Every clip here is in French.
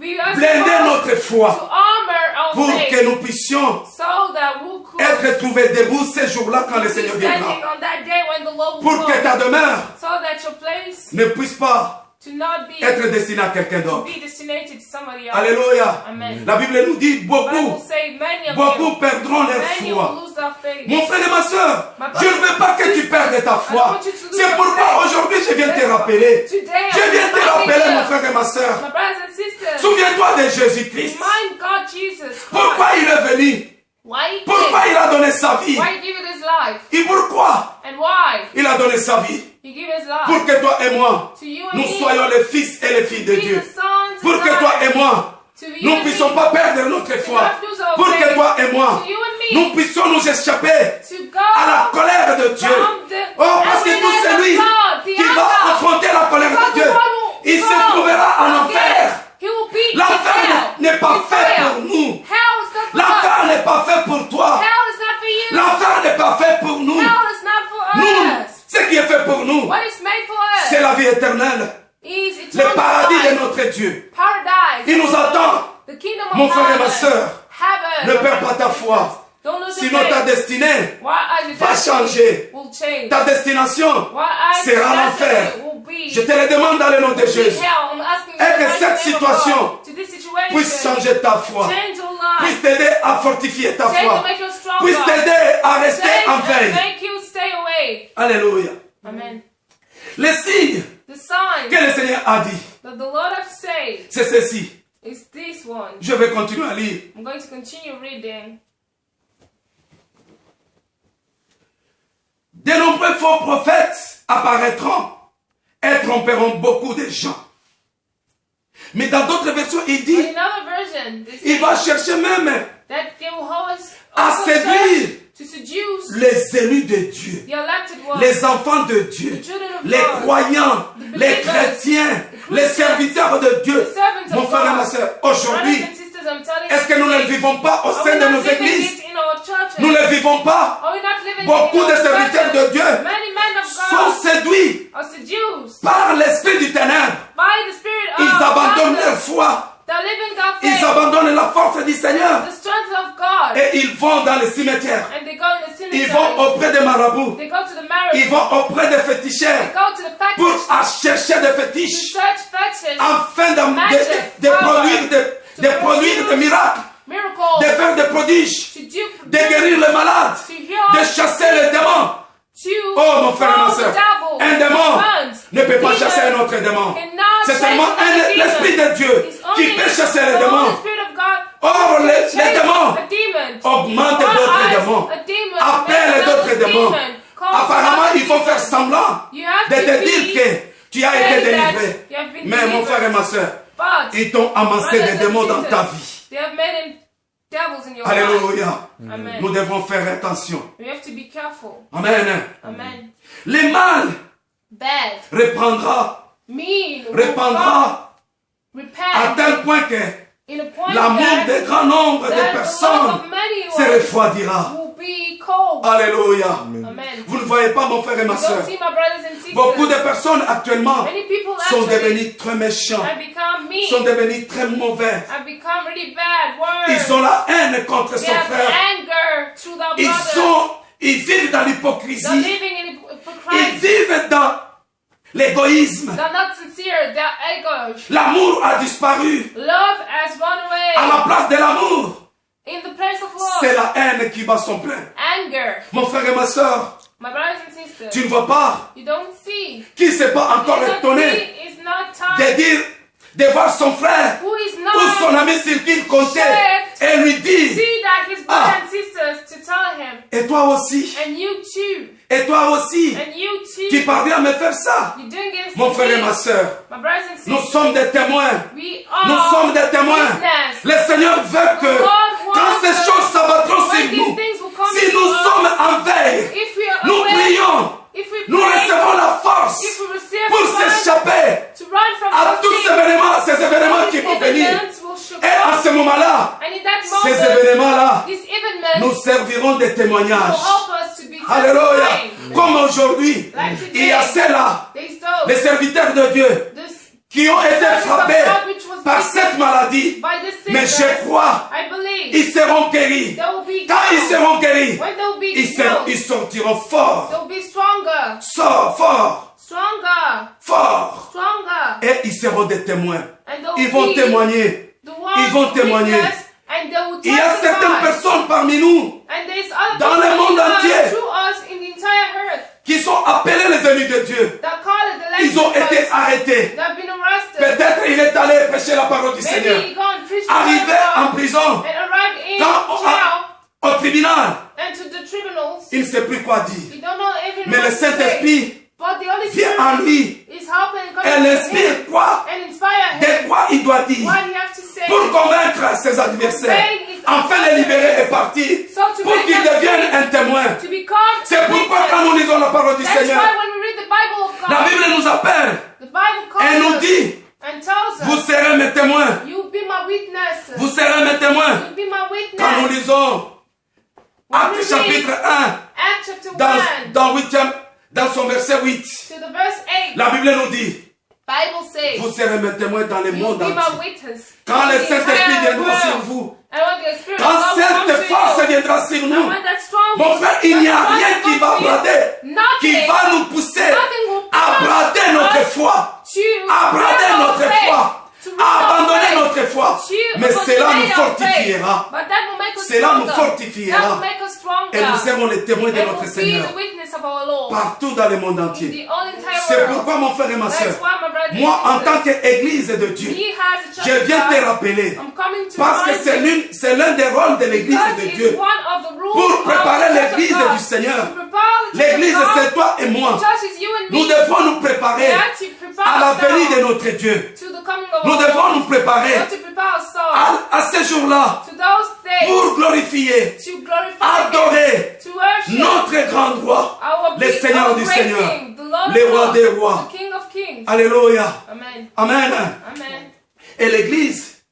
blinder notre foi pour que nous puissions être trouvés debout ces jours-là quand le Seigneur viendra. Pour que ta demeure ne puisse pas être destinée à quelqu'un d'autre. Alléluia. La Bible nous dit beaucoup perdront leur foi. Mon frère et ma soeur, je ne veux pas que tu perdes ta foi. C'est pourquoi aujourd'hui je viens te rappeler. Je viens te rappeler, mon frère et ma soeur. Souviens-toi de Jésus-Christ. Pourquoi il est venu? Pourquoi il a donné sa vie? Et pourquoi il a donné sa vie? Pour que toi et moi, nous soyons les fils et les filles de Dieu. Pour que toi et moi, nous ne puissions pas perdre notre foi. Pour que toi et moi, nous puissions nous échapper à la colère de Dieu. Oh, parce que tout celui qui va affronter la colère de Dieu, il se trouvera en enfer. L'enfer n'est pas fait pour nous. L'enfer n'est pas fait pour toi. L'enfer n'est pas fait pour nous. Nous, ce qui est fait pour nous, c'est la vie éternelle. Le paradis de notre Dieu. Il nous attend. Mon frère et ma soeur, ne perds pas ta foi. Sinon ta destinée va changer. Ta destination sera l'enfer. Je te le demande dans le nom de Jésus. Et que cette situation puisse changer ta foi. Puisse t'aider à fortifier ta foi. Puisse t'aider à rester en veille. Alléluia. Les signes que le Seigneur a dit, c'est ceci. Je vais continuer à lire. De nombreux faux prophètes apparaîtront et tromperont beaucoup de gens. Mais dans d'autres versions, il dit, il va chercher même à séduire les élus de Dieu, les enfants de Dieu, les croyants, les chrétiens, les serviteurs de Dieu. Mon frère et ma soeur, aujourd'hui, est-ce que nous ne vivons pas au sein de nos églises? Nous ne vivons pas. Beaucoup de serviteurs de Dieu sont séduits par l'esprit du ténèbre. Ils abandonnent leur foi. Ils abandonnent la force du Seigneur. Et ils vont dans les cimetières. Ils vont auprès des marabouts. Ils vont auprès des féticheurs pour chercher des fétiches afin de produire des miracles, de faire des prodiges, de guérir les malades, de chasser les démons. Oh mon frère et ma soeur, un démon ne peut pas chasser un autre démon. C'est seulement l'Esprit de Dieu qui peut chasser les démons. Or les démons augmentent d'autres démons, appellent d'autres démons. Apparemment, il faut faire semblant de te dire que tu as été délivré. Mais mon frère et ma soeur, ils t'ont amassé des démons dans ta vie. Alléluia. Nous devons faire attention. Amen. Le mal répandra à tel point que l'amour de grand nombre de personnes se refroidira. Alléluia. Vous ne voyez pas, mon frère et ma soeur, beaucoup de personnes actuellement sont devenues très méchants, sont devenus très mauvais. Ils ont la haine contre son frère. Ils vivent dans l'hypocrisie. Ils vivent dans l'égoïsme. L'amour a disparu. À la place de l'amour, c'est la haine qui bat son plein. Mon frère et ma soeur, tu ne vois pas qui ne s'est pas encore étonné de dire, de voir son frère ou son ami sur qui il comptait et lui dire, ah, et toi aussi, et toi aussi, tu parviens à me faire ça. Mon frère et ma soeur, nous sommes des témoins. Nous sommes des témoins. Le Seigneur veut que quand ces choses s'abattront sur nous, si nous sommes en veille, nous prions, nous recevons la force pour s'échapper à tous ces événements qui vont venir. Et à ce moment-là, ces événements-là nous serviront de témoignages. Alléluia. Comme aujourd'hui, il y a ceux-là, les serviteurs de Dieu, qui ont été frappés par cette maladie. dit, mais je crois, ils seront guéris. Quand ils seront guéris, ils sortiront forts. Forts. Et ils seront des témoins. Ils vont témoigner. Ils vont témoigner. Il y a certaines personnes parmi nous, dans le monde entier, qui sont appelés les ennemis de Dieu. Ils ont été arrêtés. Peut-être il est allé prêcher la parole du Seigneur. Arrivé en prison, au tribunal, il ne sait plus quoi dire. Mais le Saint-Esprit vient en lui et l'inspire quoi? De quoi il doit dire pour convaincre ses adversaires, enfin les libérer et partir pour qu'ils deviennent un témoin. C'est pourquoi quand nous lisons la parole du Seigneur, la Bible nous appelle et nous dit, vous serez mes témoins. Vous serez mes témoins. Quand nous lisons Actes chapitre 1, dans son verset 8, la Bible nous dit, vous serez mes témoins dans le monde entier. Quand le Saint-Esprit viendra sur vous, quand cette force viendra sur nous, mon frère, il n'y a rien qui va brader, qui va nous pousser à brader notre foi, à brader notre foi, à abandonner notre foi. Mais cela nous fortifiera. Cela nous fortifiera. Et nous serons les témoins de notre Seigneur partout dans le monde entier. C'est pourquoi, mon frère et ma soeur, moi, en tant qu'Église de Dieu, je viens te rappeler, parce que c'est l'un des rôles de l'Église de Dieu, pour préparer l'Église du Seigneur. L'Église, c'est toi et moi. Nous devons nous préparer à la venue de notre Dieu. Nous devons nous préparer à ces jours-là pour glorifier, adorer notre grand roi, le Seigneur du Seigneur, le roi des rois. Alléluia. Amen. Et l'Église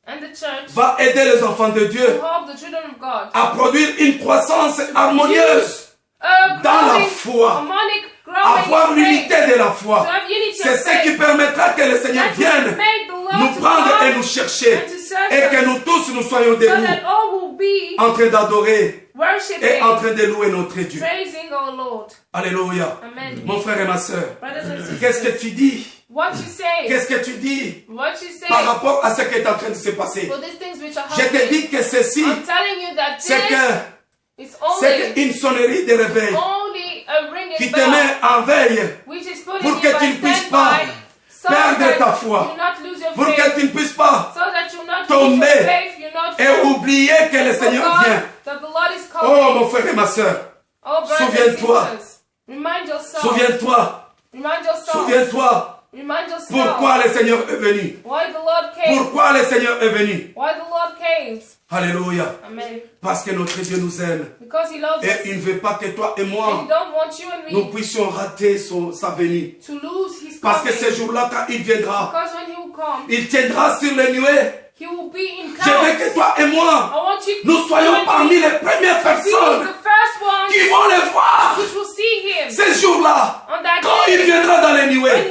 va aider les enfants de Dieu à produire une croissance harmonieuse dans la foi, avoir l'unité de la foi. C'est ce qui permettra que le Seigneur vienne nous prendre et nous chercher, et que nous tous nous soyons debout en train d'adorer et en train de louer notre Dieu. Alléluia. Mon frère et ma soeur, qu'est-ce que tu dis? Qu'est-ce que tu dis par rapport à ce qui est en train de se passer? Je te dis que ceci, c'est une sonnerie de réveil qui te met en veille pour que tu ne puisses pas perdre ta foi, pour que tu ne puisses pas tomber et oublier que le Seigneur vient. Oh mon frère et ma soeur, souviens-toi, pourquoi le Seigneur est venu. Pourquoi le Seigneur est venu. Alléluia. Parce que notre Dieu nous aime. Et il ne veut pas que toi et moi, nous puissions rater sa venue. Parce que ce jour-là, quand il viendra, il tiendra sur les nuées. Je veux que toi et moi, nous soyons parmi les premières personnes qui vont le voir ce jour-là, quand il viendra dans les nuées.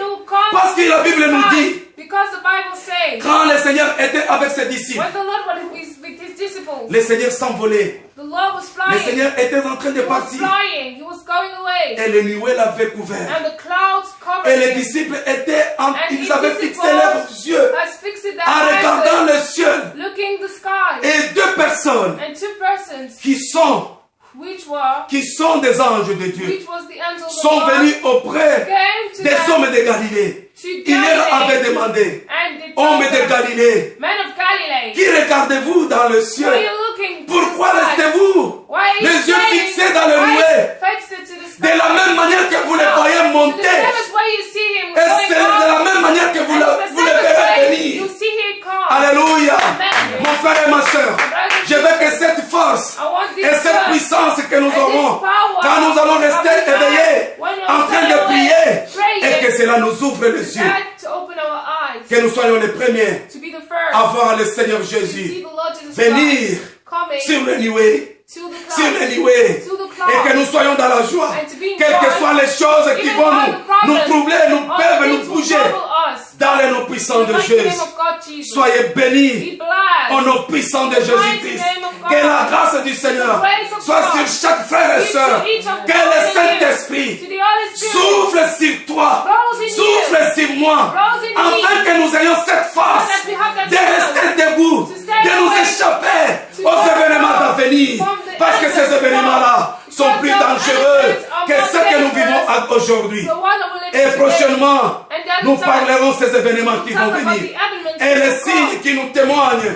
Parce que la Bible nous dit, quand le Seigneur était avec ses disciples, le Seigneur s'envolait. Le Seigneur était en train de partir. Et les nuées l'avaient couvert. Et les disciples ils avaient fixé leurs yeux en regardant le ciel. Et deux personnes qui sont des anges de Dieu sont venus auprès des hommes de Galilée. Il leur avait demandé, hommes de Galilée, qui regardez-vous dans le ciel? Pourquoi restez-vous les yeux fixés dans le nuée? De la même manière que vous les voyez monter, et c'est de la même manière que vous les verrez venir. Alléluia. Mon frère et ma soeur, je veux que cette force et cette puissance que nous aurons, quand nous allons rester éveillés, en train de prier, et que cela nous ouvre les yeux, que nous soyons les premiers à voir le Seigneur Jésus venir sur les nuées sur les nuées, et que nous soyons dans la joie, quelles que soient les choses qui vont nous troubler, nous peuvent nous bouger. Dans les noms puissants de Jésus, soyez bénis au nom puissant de Jésus-Christ. Que la grâce du Seigneur soit sur chaque frère et sœur. Que le Saint-Esprit souffle sur toi, souffle sur moi, afin que nous ayons cette force de rester debout, de nous échapper aux événements à venir. Parce que ces événements-là sont plus dangereux que ceux que nous vivons aujourd'hui. Et prochainement, nous parlerons de ces événements qui vont venir. Et les signes qui nous témoignent,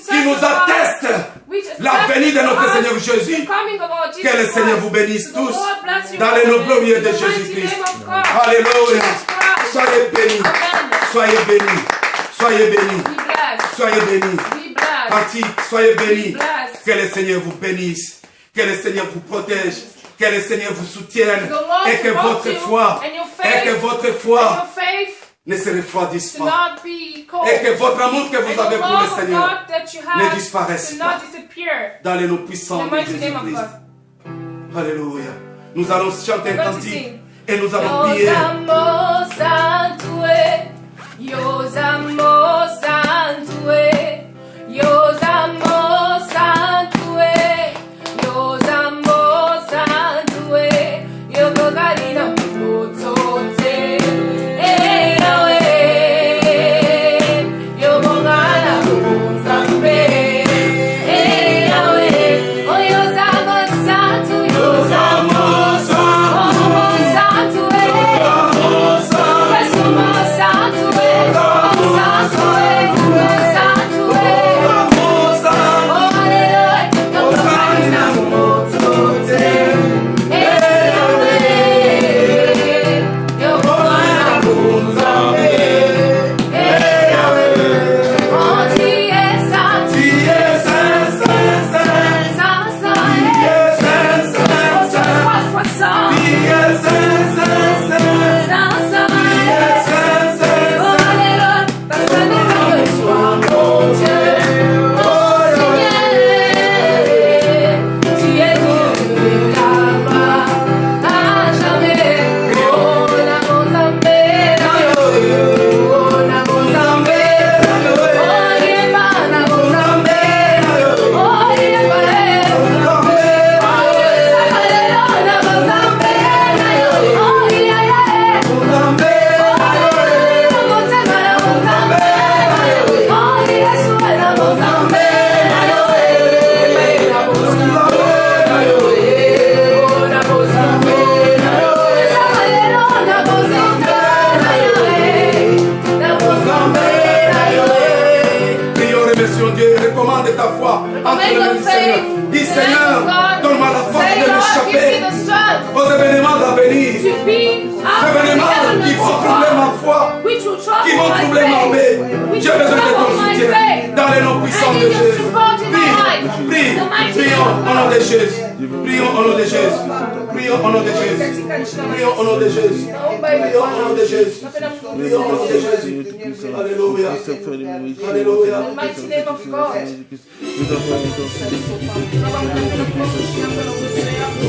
qui nous attestent la venue de notre Seigneur Jésus. Que le Seigneur vous bénisse tous dans les noms glorieux de Jésus-Christ. Alléluia. Soyez bénis. Soyez bénis. Soyez bénis. Soyez bénis. Parti, soyez bénis. Que le Seigneur vous bénisse. Que le Seigneur vous protège. Que le Seigneur vous soutienne. Et que votre foi ne se refroidisse pas. Et que votre amour que vous avez pour le Seigneur ne disparaisse pas. Dans les noms puissants de Jésus-Christ. Alléluia. Nous allons chanter un cantique et nous allons prier.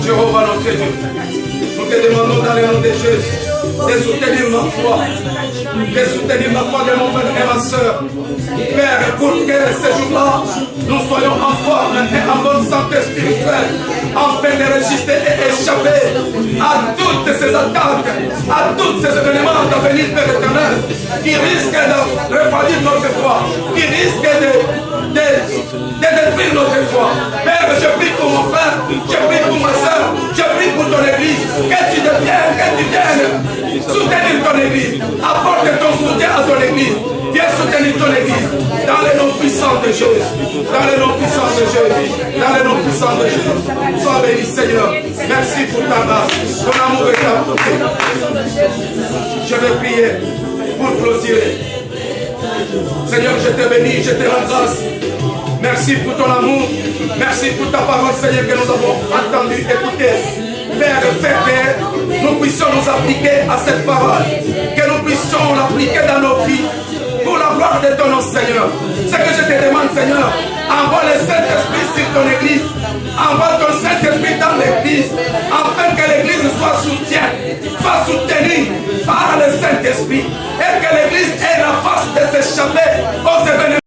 Jéhovah notre Dieu, nous te demandons dans le nom de Jésus de soutenir ma foi, de mon frère et ma soeur. Père, pour que ces jours-là, nous soyons en forme et en bonne santé spirituelle, afin de résister et échapper à toutes ces attaques, à tous ces événements d'avenir, Père éternel, qui risquent de refroidir notre foi, qui risquent de détruire notre foi. Père, je prie pour mon frère, je prie pour ma soeur, je prie pour ton église, que tu viennes soutenir ton église, apporte ton soutien à ton église, viens soutenir ton église, dans le nom puissant de Jésus, dans le nom puissant de Jésus, dans le nom puissant de Jésus. Sois béni Seigneur, merci pour ta grâce, ton amour et ta bonté. Je vais prier pour clôturer. Seigneur, je te bénis, je te rends grâce. Merci pour ton amour. Merci pour ta parole, Seigneur, que nous avons entendu, écouter. Père, fais que nous puissions nous appliquer à cette parole. Que nous puissions l'appliquer dans nos vies. pour la gloire de ton nom, Seigneur. Ce que je te demande, Seigneur, envoie le Saint-Esprit sur ton église. Envoie ton Saint-Esprit dans l'église, afin que l'église soit soutenue par le Saint-Esprit, et que l'église ait la force de s'échapper aux événements.